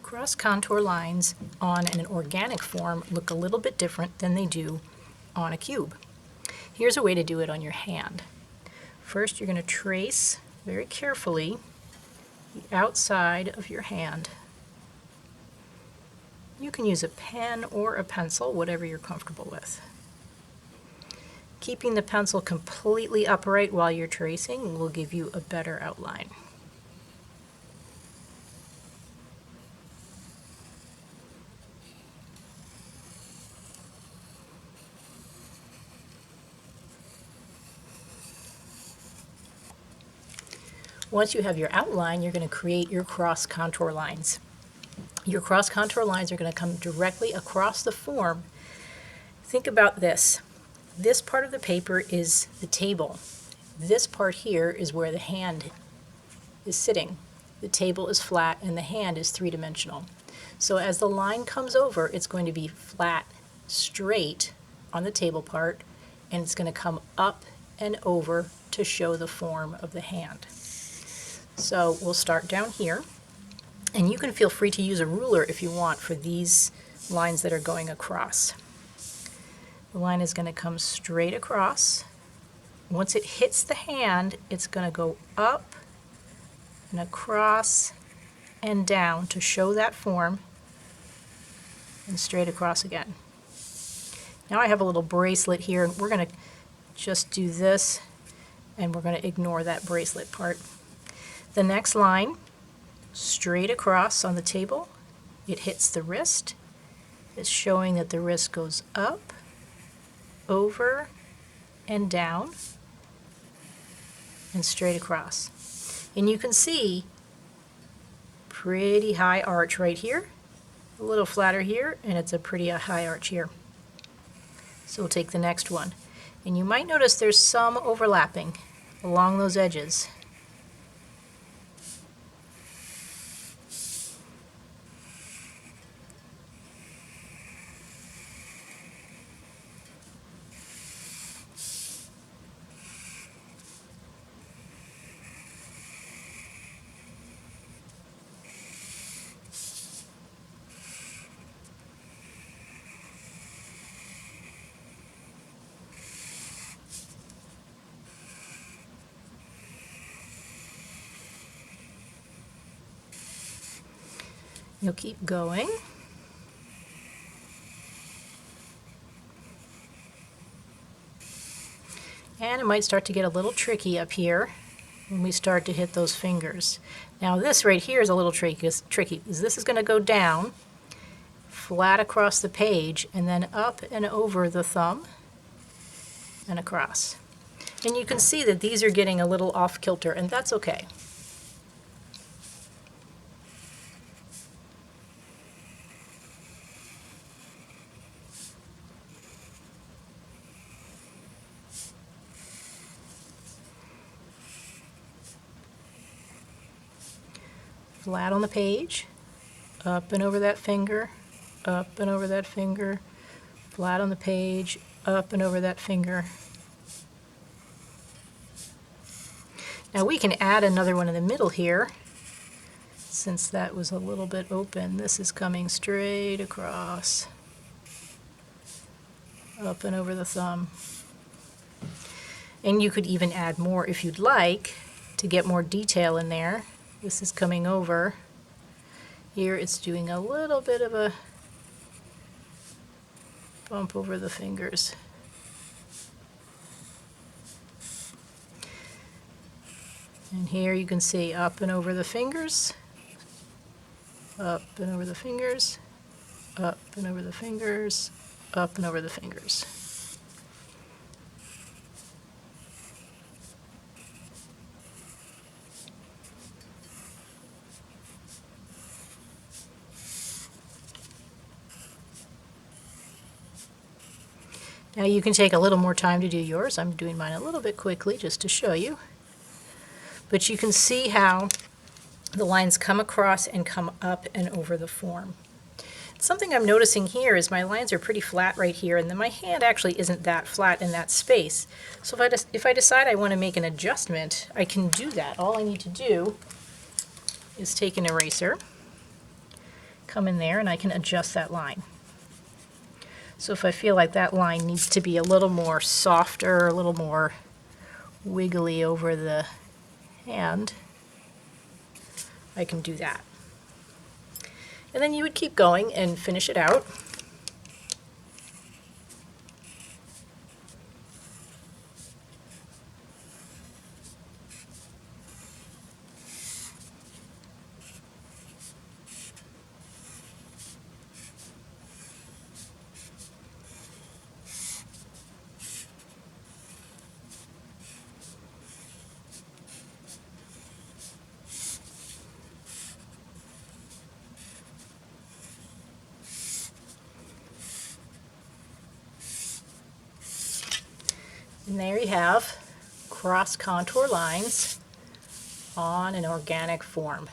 Cross contour lines on an organic form look a little bit different than they do on a cube. Here's a way to do it on your hand. First, you're going to trace very carefully the outside of your hand. You can use a pen or a pencil, whatever you're comfortable with. Keeping the pencil completely upright while you're tracing will give you a better outline. Once you have your outline, you're going to create your cross contour lines. Your cross contour lines are going to come directly across the form. Think about this. This part of the paper is the table. This part here is where the hand is sitting. The table is flat and the hand is three-dimensional. So as the line comes over, it's going to be flat, straight on the table part, and it's going to come up and over to show the form of the hand. So we'll start down here, and you can feel free to use a ruler if you want for these lines that are going across. The line is going to come straight across. Once it hits the hand, it's going to go up and across and down to show that form, and straight across again. Now I have a little bracelet here, and we're going to just do this, and we're going to ignore that bracelet part. The next line, straight across on the table, it hits the wrist. It's showing that the wrist goes up, over, and down, and straight across. And you can see pretty high arch right here, a little flatter here, and it's a pretty high arch here. So we'll take the next one. And you might notice there's some overlapping along those edges. You'll keep going. And it might start to get a little tricky up here when we start to hit those fingers. Now this right here is a little tricky because this is going to go down, flat across the page, and then up and over the thumb and across. And you can see that these are getting a little off kilter, and that's okay. Flat on the page, up and over that finger, up and over that finger, flat on the page, up and over that finger. Now we can add another one in the middle here, since that was a little bit open. This is coming straight across, up and over the thumb. And you could even add more if you'd like to get more detail in there. This is coming over. Here it's doing a little bit of a bump over the fingers. And here you can see up and over the fingers, up and over the fingers, up and over the fingers, up and over the fingers. Now you can take a little more time to do yours. I'm doing mine a little bit quickly just to show you. But you can see how the lines come across and come up and over the form. Something I'm noticing here is my lines are pretty flat right here, and then my hand actually isn't that flat in that space. So if I decide I want to make an adjustment, I can do that. All I need to do is take an eraser come in there and I can adjust that line. So if I feel like that line needs to be a little more softer, a little more wiggly over the hand, I can do that. And then you would keep going and finish it out. And there you have cross contour lines on an organic form.